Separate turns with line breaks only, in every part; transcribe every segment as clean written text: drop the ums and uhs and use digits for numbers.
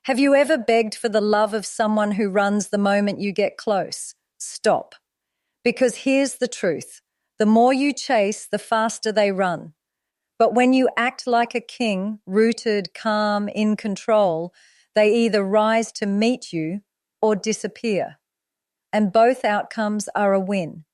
Have you ever begged for the love of someone who runs the moment you get close? Stop. Because here's the truth. The more you chase, the faster they run. But when you act like a king, rooted, calm, in control, they either rise to meet you or disappear. And both outcomes are a win.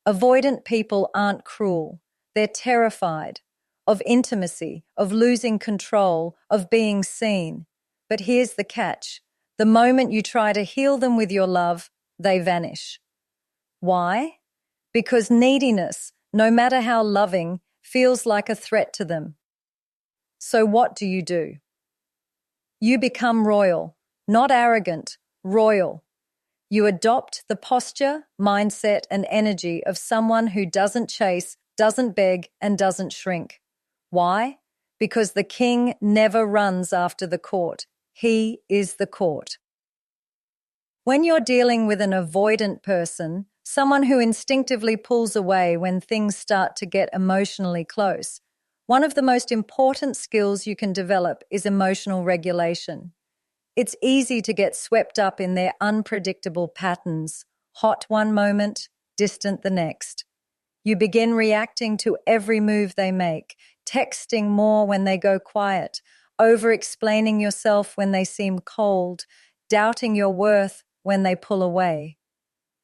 Avoidant people aren't cruel. They're terrified of intimacy, of losing control, of being seen. But here's the catch. The moment you try to heal them with your love, they vanish. Why? Because neediness, no matter how loving, feels like a threat to them. So what do? You become royal, not arrogant, royal. You adopt the posture, mindset, and energy of someone who doesn't chase, doesn't beg, and doesn't shrink. Why? Because the king never runs after the court. He is the court. When you're dealing with an avoidant person, someone who instinctively pulls away when things start to get emotionally close, one of the most important skills you can develop is emotional regulation. It's easy to get swept up in their unpredictable patterns, hot one moment, distant the next. You begin reacting to every move they make, texting more when they go quiet, over-explaining yourself when they seem cold, doubting your worth when they pull away.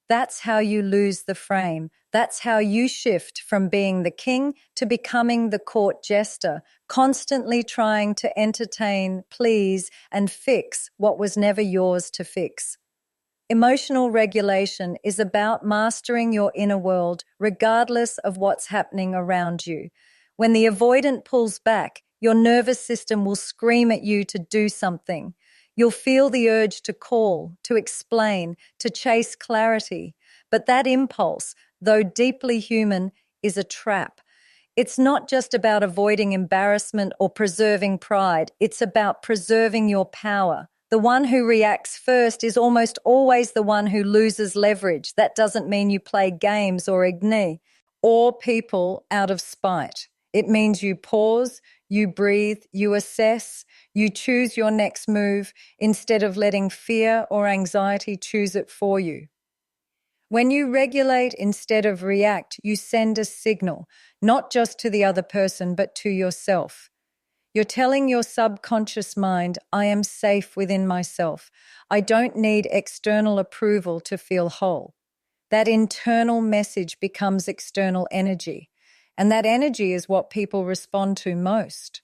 That's how you lose the frame. That's how you shift from being the king to becoming the court jester, constantly trying to entertain, please, and fix what was never yours to fix. Emotional regulation is about mastering your inner world, regardless of what's happening around you. When the avoidant pulls back, your nervous system will scream at you to do something. You'll feel the urge to call, to explain, to chase clarity. But that impulse, though deeply human, is a trap. It's not just about avoiding embarrassment or preserving pride. It's about preserving your power. The one who reacts first is almost always the one who loses leverage. That doesn't mean you play games or ignore or people out of spite. It means you pause, you breathe, you assess, you choose your next move instead of letting fear or anxiety choose it for you. When you regulate instead of react, you send a signal, not just to the other person, but to yourself. You're telling your subconscious mind, I am safe within myself. I don't need external approval to feel whole. That internal message becomes external energy, and that energy is what people respond to most.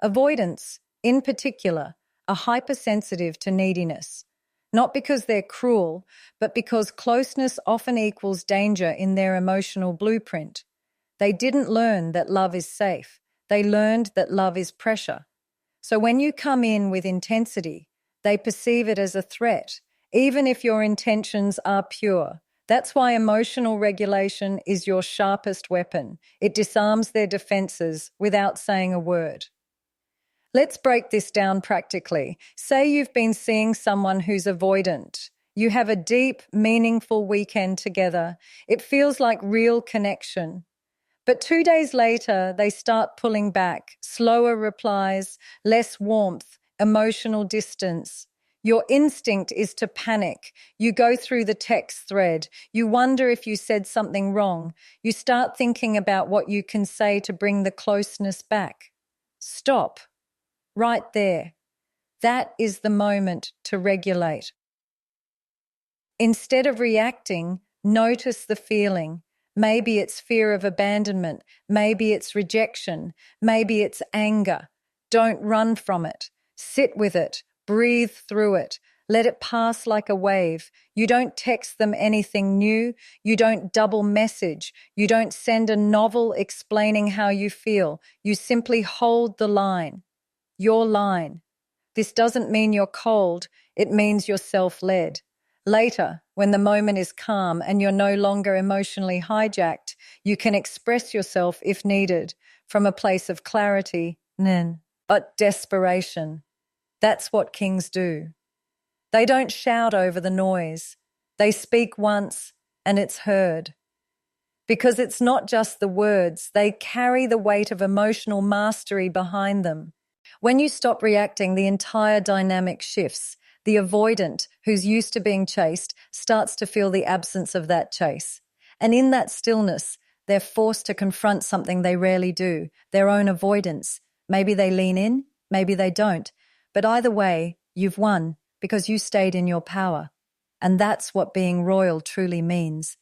Avoidants, in particular, are hypersensitive to neediness, not because they're cruel, but because closeness often equals danger in their emotional blueprint. They didn't learn that love is safe. They learned that love is pressure. So when you come in with intensity, they perceive it as a threat, even if your intentions are pure. That's why emotional regulation is your sharpest weapon. It disarms their defenses without saying a word. Let's break this down practically. Say you've been seeing someone who's avoidant. You have a deep, meaningful weekend together. It feels like real connection. But 2 days later, they start pulling back, slower replies, less warmth, emotional distance. Your instinct is to panic. You go through the text thread. You wonder if you said something wrong. You start thinking about what you can say to bring the closeness back. Stop. Right there. That is the moment to regulate. Instead of reacting, notice the feeling. Maybe it's fear of abandonment. Maybe it's rejection. Maybe it's anger. Don't run from it. Sit with it. Breathe through it. Let it pass like a wave. You don't text them anything new. You don't double message. You don't send a novel explaining how you feel. You simply hold the line. Your line. This doesn't mean you're cold. It means you're self-led. Later, when the moment is calm and you're no longer emotionally hijacked, you can express yourself if needed from a place of clarity, but desperation. That's what kings do. They don't shout over the noise. They speak once and it's heard. Because it's not just the words, they carry the weight of emotional mastery behind them. When you stop reacting, the entire dynamic shifts. The avoidant, who's used to being chased, starts to feel the absence of that chase. And in that stillness, they're forced to confront something they rarely do, their own avoidance. Maybe they lean in, maybe they don't. But either way, you've won because you stayed in your power. And that's what being royal truly means.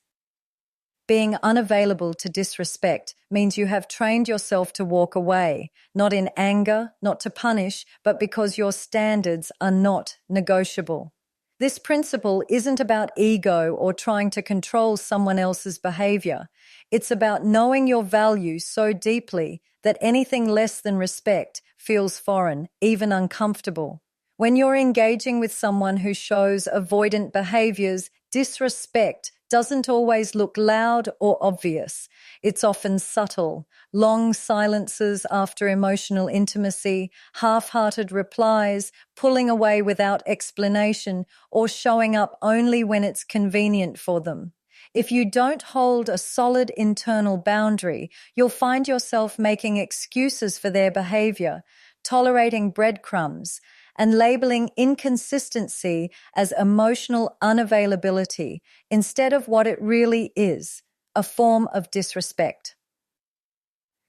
Being unavailable to disrespect means you have trained yourself to walk away, not in anger, not to punish, but because your standards are not negotiable. This principle isn't about ego or trying to control someone else's behavior. It's about knowing your value so deeply that anything less than respect feels foreign, even uncomfortable. When you're engaging with someone who shows avoidant behaviors, disrespect doesn't always look loud or obvious. It's often subtle. Long silences after emotional intimacy, half-hearted replies, pulling away without explanation, or showing up only when it's convenient for them. If you don't hold a solid internal boundary, you'll find yourself making excuses for their behavior, tolerating breadcrumbs, and labeling inconsistency as emotional unavailability instead of what it really is, a form of disrespect.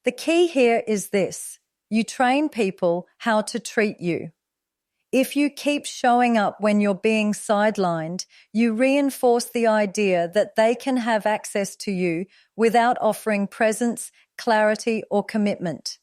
The key here is this: you train people how to treat you. If you keep showing up when you're being sidelined, you reinforce the idea that they can have access to you without offering presence, clarity, or commitment.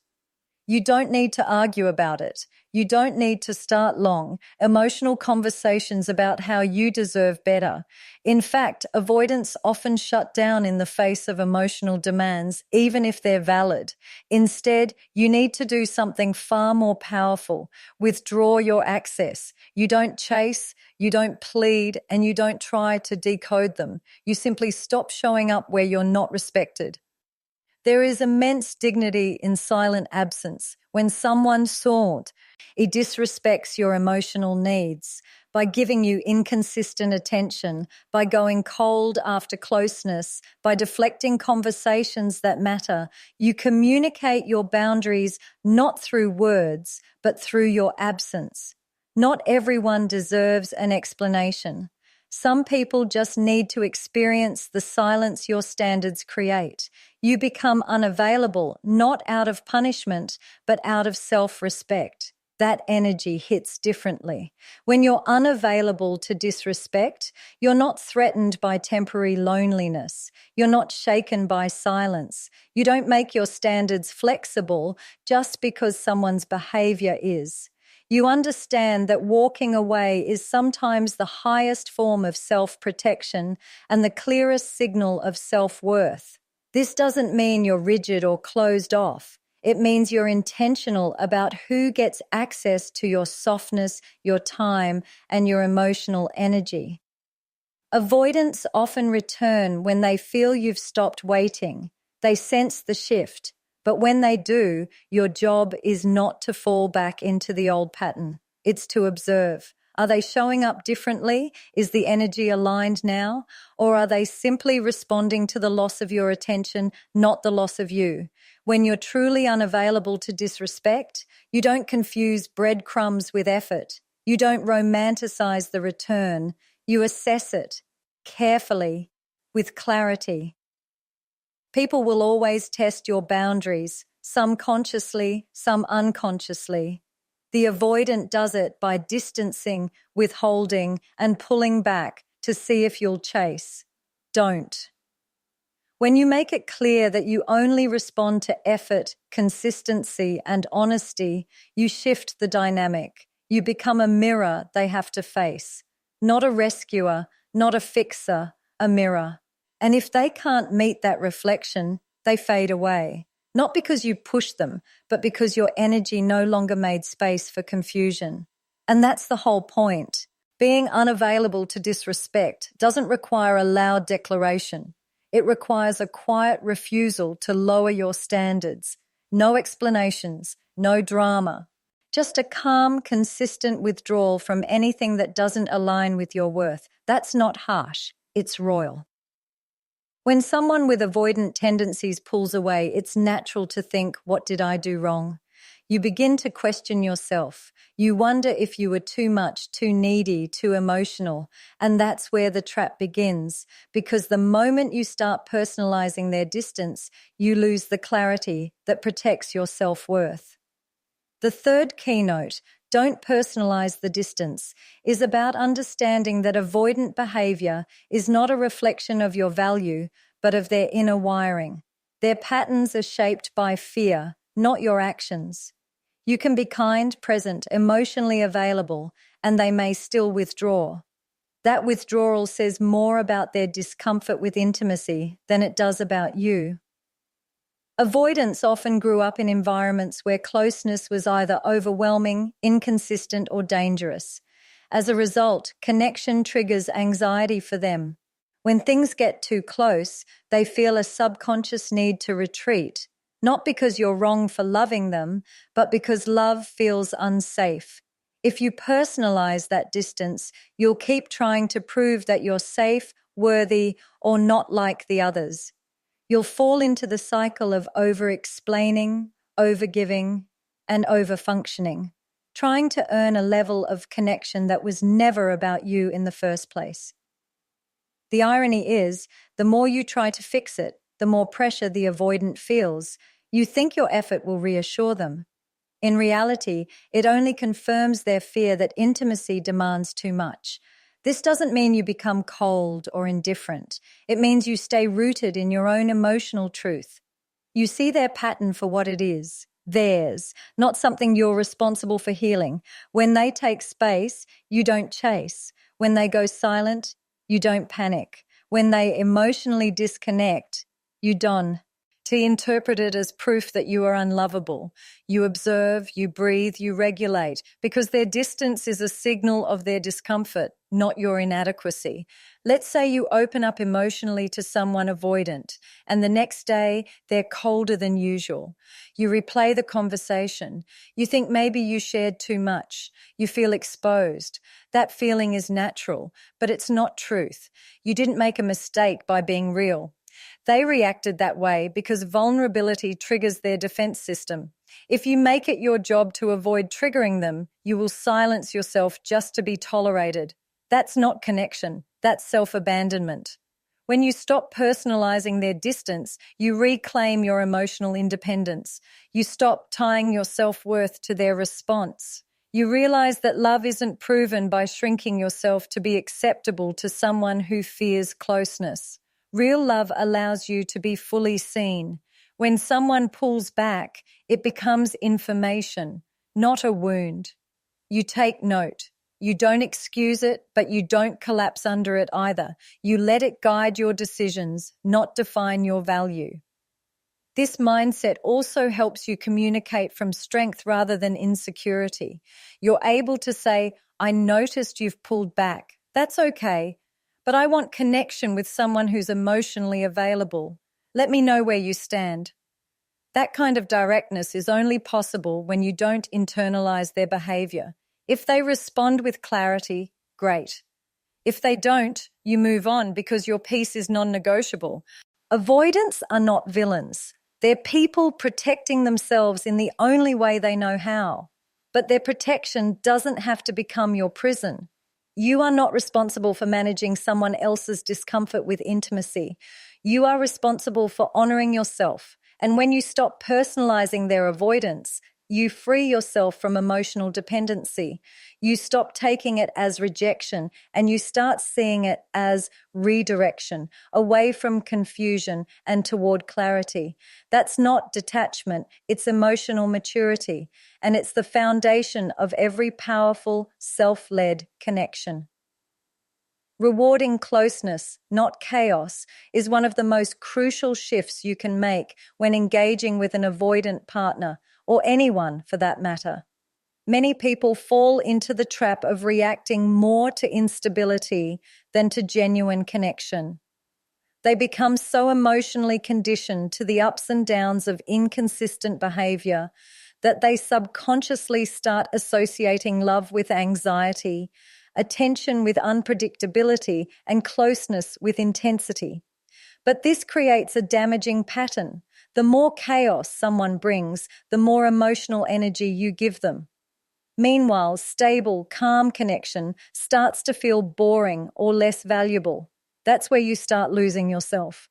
You don't need to argue about it. You don't need to start long, emotional conversations about how you deserve better. In fact, avoidants often shut down in the face of emotional demands, even if they're valid. Instead, you need to do something far more powerful. Withdraw your access. You don't chase, you don't plead, and you don't try to decode them. You simply stop showing up where you're not respected. There is immense dignity in silent absence. When someone soared, it disrespects your emotional needs by giving you inconsistent attention, by going cold after closeness, by deflecting conversations that matter. You communicate your boundaries not through words, but through your absence. Not everyone deserves an explanation. Some people just need to experience the silence your standards create. You become unavailable, not out of punishment, but out of self-respect. That energy hits differently. When you're unavailable to disrespect, you're not threatened by temporary loneliness. You're not shaken by silence. You don't make your standards flexible just because someone's behavior is. You understand that walking away is sometimes the highest form of self-protection and the clearest signal of self-worth. This doesn't mean you're rigid or closed off. It means you're intentional about who gets access to your softness, your time, and your emotional energy. Avoidants often return when they feel you've stopped waiting. They sense the shift. But when they do, your job is not to fall back into the old pattern. It's to observe. Are they showing up differently? Is the energy aligned now? Or are they simply responding to the loss of your attention, not the loss of you? When you're truly unavailable to disrespect, you don't confuse breadcrumbs with effort. You don't romanticize the return. You assess it carefully, with clarity. People will always test your boundaries, some consciously, some unconsciously. The avoidant does it by distancing, withholding, and pulling back to see if you'll chase. Don't. When you make it clear that you only respond to effort, consistency, and honesty, you shift the dynamic. You become a mirror they have to face. Not a rescuer, not a fixer, a mirror. And if they can't meet that reflection, they fade away. Not because you pushed them, but because your energy no longer made space for confusion. And that's the whole point. Being unavailable to disrespect doesn't require a loud declaration. It requires a quiet refusal to lower your standards. No explanations, no drama. Just a calm, consistent withdrawal from anything that doesn't align with your worth. That's not harsh, it's royal. When someone with avoidant tendencies pulls away, it's natural to think, what did I do wrong? You begin to question yourself. You wonder if you were too much, too needy, too emotional. And that's where the trap begins, because the moment you start personalizing their distance, you lose the clarity that protects your self-worth. The third keynote, don't personalize the distance, is about understanding that avoidant behavior is not a reflection of your value, but of their inner wiring. Their patterns are shaped by fear, not your actions. You can be kind, present, emotionally available, and they may still withdraw. That withdrawal says more about their discomfort with intimacy than it does about you. Avoidants often grew up in environments where closeness was either overwhelming, inconsistent, or dangerous. As a result, connection triggers anxiety for them. When things get too close, they feel a subconscious need to retreat, not because you're wrong for loving them, but because love feels unsafe. If you personalize that distance, you'll keep trying to prove that you're safe, worthy, or not like the others. You'll fall into the cycle of over-explaining, over-giving, and over-functioning, trying to earn a level of connection that was never about you in the first place. The irony is, the more you try to fix it, the more pressure the avoidant feels. You think your effort will reassure them. In reality, it only confirms their fear that intimacy demands too much. This doesn't mean you become cold or indifferent. It means you stay rooted in your own emotional truth. You see their pattern for what it is, theirs, not something you're responsible for healing. When they take space, you don't chase. When they go silent, you don't panic. When they emotionally disconnect, you don't. To interpret it as proof that you are unlovable. You observe, you breathe, you regulate, because their distance is a signal of their discomfort, not your inadequacy. Let's say you open up emotionally to someone avoidant, and the next day they're colder than usual. You replay the conversation. You think maybe you shared too much. You feel exposed. That feeling is natural, but it's not truth. You didn't make a mistake by being real. They reacted that way because vulnerability triggers their defense system. If you make it your job to avoid triggering them, you will silence yourself just to be tolerated. That's not connection. That's self-abandonment. When you stop personalizing their distance, you reclaim your emotional independence. You stop tying your self-worth to their response. You realize that love isn't proven by shrinking yourself to be acceptable to someone who fears closeness. Real love allows you to be fully seen. When someone pulls back, it becomes information, not a wound. You take note. You don't excuse it, but you don't collapse under it either. You let it guide your decisions, not define your value. This mindset also helps you communicate from strength rather than insecurity. You're able to say, I noticed you've pulled back. That's okay. But I want connection with someone who's emotionally available. Let me know where you stand. That kind of directness is only possible when you don't internalize their behavior. If they respond with clarity, great. If they don't, you move on because your peace is non-negotiable. Avoidants are not villains. They're people protecting themselves in the only way they know how. But their protection doesn't have to become your prison. You are not responsible for managing someone else's discomfort with intimacy. You are responsible for honoring yourself. And when you stop personalizing their avoidance, you free yourself from emotional dependency. You stop taking it as rejection and you start seeing it as redirection, away from confusion and toward clarity. That's not detachment, it's emotional maturity, and it's the foundation of every powerful, self-led connection. Rewarding closeness, not chaos, is one of the most crucial shifts you can make when engaging with an avoidant partner, or anyone for that matter. Many people fall into the trap of reacting more to instability than to genuine connection. They become so emotionally conditioned to the ups and downs of inconsistent behavior that they subconsciously start associating love with anxiety, attention with unpredictability, and closeness with intensity. But this creates a damaging pattern. The more chaos someone brings, the more emotional energy you give them. Meanwhile, stable, calm connection starts to feel boring or less valuable. That's where you start losing yourself.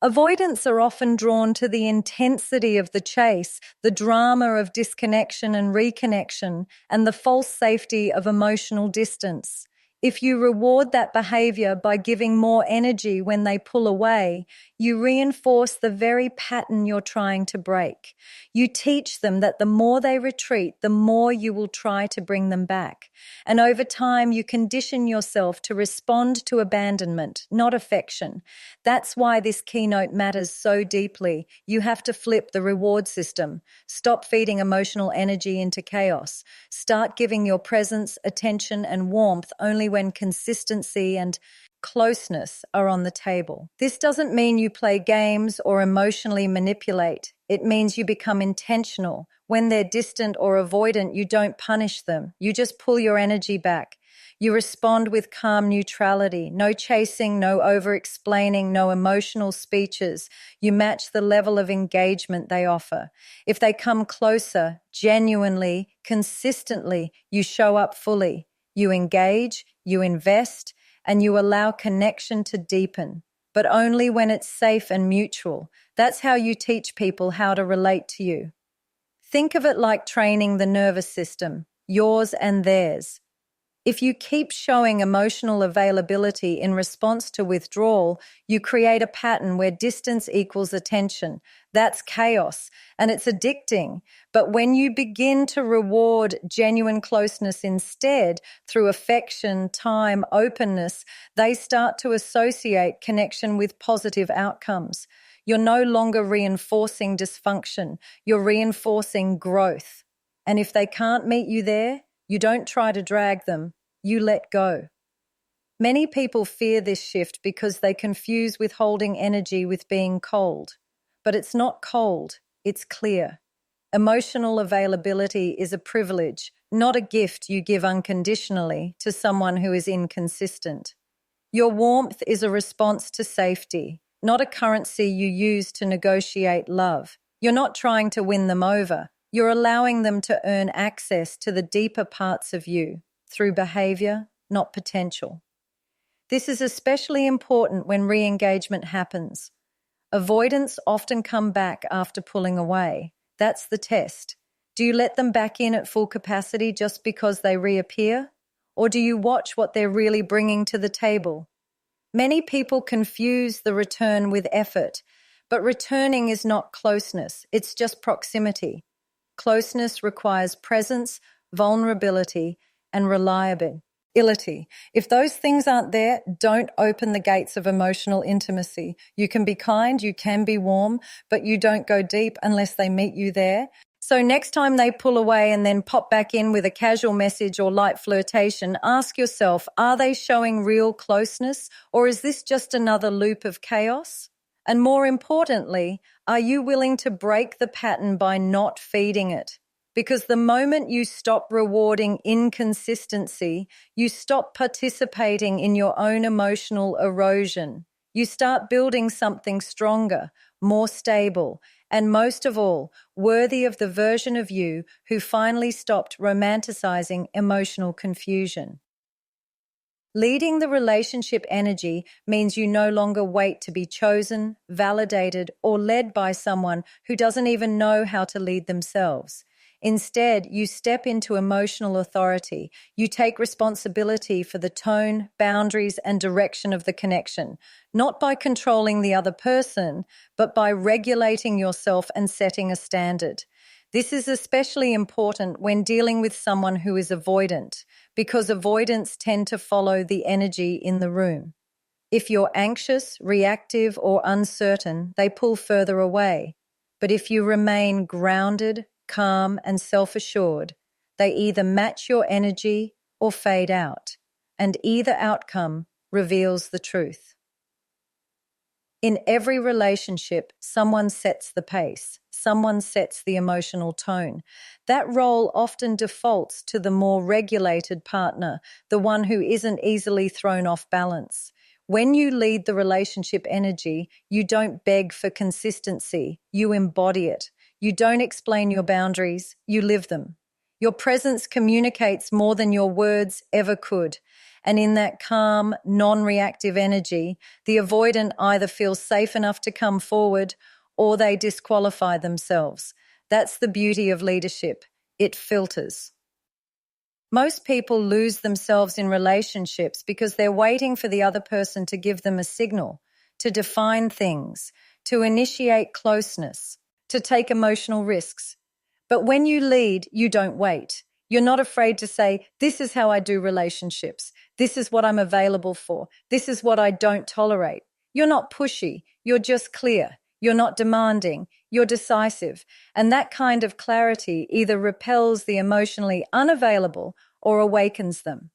Avoidants are often drawn to the intensity of the chase, the drama of disconnection and reconnection, and the false safety of emotional distance. If you reward that behavior by giving more energy when they pull away, you reinforce the very pattern you're trying to break. You teach them that the more they retreat, the more you will try to bring them back. And over time, you condition yourself to respond to abandonment, not affection. That's why this keynote matters so deeply. You have to flip the reward system. Stop feeding emotional energy into chaos. Start giving your presence, attention, and warmth only when consistency and closeness are on the table. This doesn't mean you play games or emotionally manipulate. It means you become intentional. When they're distant or avoidant, you don't punish them. You just pull your energy back. You respond with calm neutrality. No chasing, no over-explaining, no emotional speeches. You match the level of engagement they offer. If they come closer, genuinely, consistently, you show up fully. You engage, you invest, and you allow connection to deepen, but only when it's safe and mutual. That's how you teach people how to relate to you. Think of it like training the nervous system, yours and theirs. If you keep showing emotional availability in response to withdrawal, you create a pattern where distance equals attention. That's chaos, and it's addicting. But when you begin to reward genuine closeness instead, through affection, time, openness, they start to associate connection with positive outcomes. You're no longer reinforcing dysfunction, you're reinforcing growth. And if they can't meet you there, you don't try to drag them, you let go. Many people fear this shift because they confuse withholding energy with being cold. But it's not cold, it's clear. Emotional availability is a privilege, not a gift you give unconditionally to someone who is inconsistent. Your warmth is a response to safety, not a currency you use to negotiate love. You're not trying to win them over. You're allowing them to earn access to the deeper parts of you through behavior, not potential. This is especially important when re-engagement happens. Avoidants often come back after pulling away. That's the test. Do you let them back in at full capacity just because they reappear? Or do you watch what they're really bringing to the table? Many people confuse the return with effort, but returning is not closeness, it's just proximity. Closeness requires presence, vulnerability, and reliability. If those things aren't there, don't open the gates of emotional intimacy. You can be kind, you can be warm, but you don't go deep unless they meet you there. So next time they pull away and then pop back in with a casual message or light flirtation, ask yourself, are they showing real closeness, or is this just another loop of chaos? And more importantly, are you willing to break the pattern by not feeding it? Because the moment you stop rewarding inconsistency, you stop participating in your own emotional erosion. You start building something stronger, more stable, and most of all, worthy of the version of you who finally stopped romanticizing emotional confusion. Leading the relationship energy means you no longer wait to be chosen, validated, or led by someone who doesn't even know how to lead themselves. Instead, you step into emotional authority. You take responsibility for the tone, boundaries, and direction of the connection, not by controlling the other person, but by regulating yourself and setting a standard. This is especially important when dealing with someone who is avoidant, because avoidants tend to follow the energy in the room. If you're anxious, reactive, or uncertain, they pull further away. But if you remain grounded, calm, and self-assured, they either match your energy or fade out, and either outcome reveals the truth. In every relationship, someone sets the pace, someone sets the emotional tone. That role often defaults to the more regulated partner, the one who isn't easily thrown off balance. When you lead the relationship energy, you don't beg for consistency, you embody it. You don't explain your boundaries, you live them. Your presence communicates more than your words ever could. And in that calm, non-reactive energy, the avoidant either feels safe enough to come forward or they disqualify themselves. That's the beauty of leadership. It filters. Most people lose themselves in relationships because they're waiting for the other person to give them a signal, to define things, to initiate closeness, to take emotional risks. But when you lead, you don't wait. You're not afraid to say, this is how I do relationships. This is what I'm available for. This is what I don't tolerate. You're not pushy. You're just clear. You're not demanding. You're decisive. And that kind of clarity either repels the emotionally unavailable or awakens them.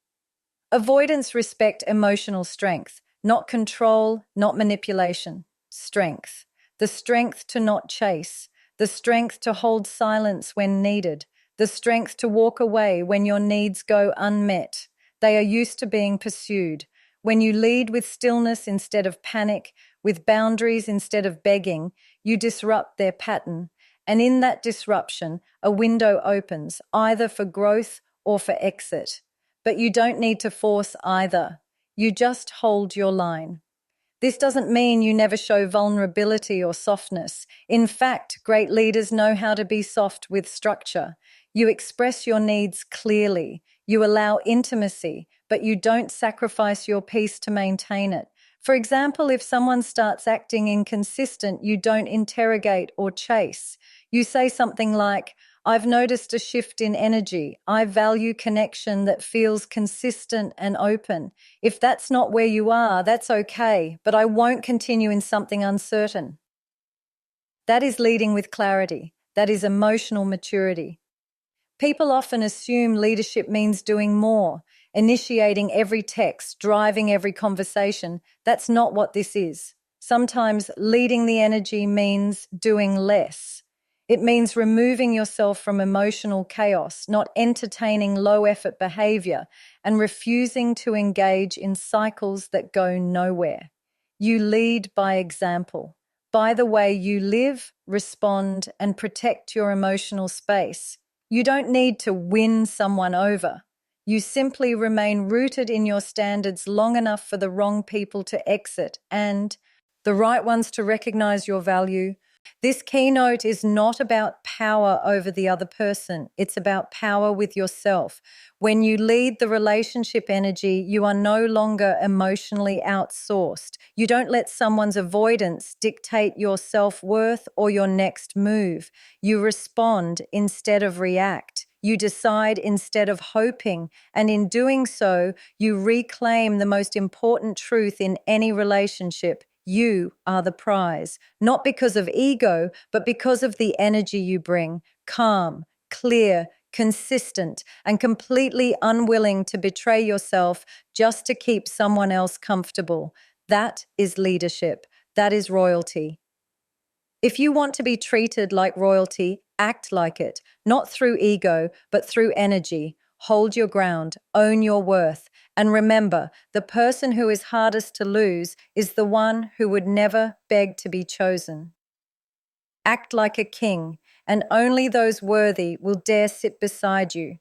Avoidance respect emotional strength, not control, not manipulation. Strength. The strength to not chase. The strength to hold silence when needed. The strength to walk away when your needs go unmet. They are used to being pursued. When you lead with stillness instead of panic, with boundaries instead of begging, you disrupt their pattern. And in that disruption, a window opens, either for growth or for exit. But you don't need to force either. You just hold your line. This doesn't mean you never show vulnerability or softness. In fact, great leaders know how to be soft with structure. You express your needs clearly. You allow intimacy, but you don't sacrifice your peace to maintain it. For example, if someone starts acting inconsistent, you don't interrogate or chase. You say something like, I've noticed a shift in energy. I value connection that feels consistent and open. If that's not where you are, that's okay, but I won't continue in something uncertain. That is leading with clarity. That is emotional maturity. People often assume leadership means doing more, initiating every text, driving every conversation. That's not what this is. Sometimes leading the energy means doing less. It means removing yourself from emotional chaos, not entertaining low-effort behavior, and refusing to engage in cycles that go nowhere. You lead by example, by the way you live, respond, and protect your emotional space. You don't need to win someone over. You simply remain rooted in your standards long enough for the wrong people to exit and the right ones to recognize your value. This keynote is not about power over the other person. It's about power with yourself. When you lead the relationship energy, you are no longer emotionally outsourced. You don't let someone's avoidance dictate your self-worth or your next move. You respond instead of react. You decide instead of hoping, and in doing so, you reclaim the most important truth in any relationship. You are the prize, not because of ego, but because of the energy you bring, calm, clear, consistent, and completely unwilling to betray yourself just to keep someone else comfortable. That is leadership. That is royalty. If you want to be treated like royalty, act like it, not through ego, but through energy. Hold your ground, own your worth, and remember, the person who is hardest to lose is the one who would never beg to be chosen. Act like a king, and only those worthy will dare sit beside you.